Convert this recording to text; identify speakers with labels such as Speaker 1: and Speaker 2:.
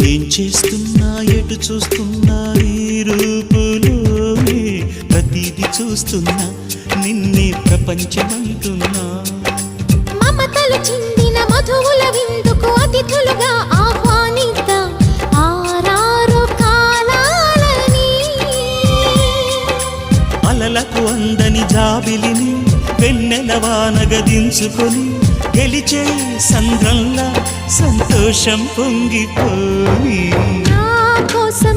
Speaker 1: ఏం చేస్తున్నా ఎటు చూస్తున్నా నీ రూపులోనే ప్రతిదీ చూస్తున్నా నిన్నే ప్రపంచమంటున్నా
Speaker 2: మమతలు చిందిన మధువుల విందుకు అతిథులుగా ఆహ్వానిద్దాం ఆరారు కాలాలని
Speaker 1: అలలకు అందని జాబిలిని వెన్నెల వానగదించుకొని గెలిచే సంద్రంలా సంతోషం పొంగిపోయి
Speaker 2: నా కోసం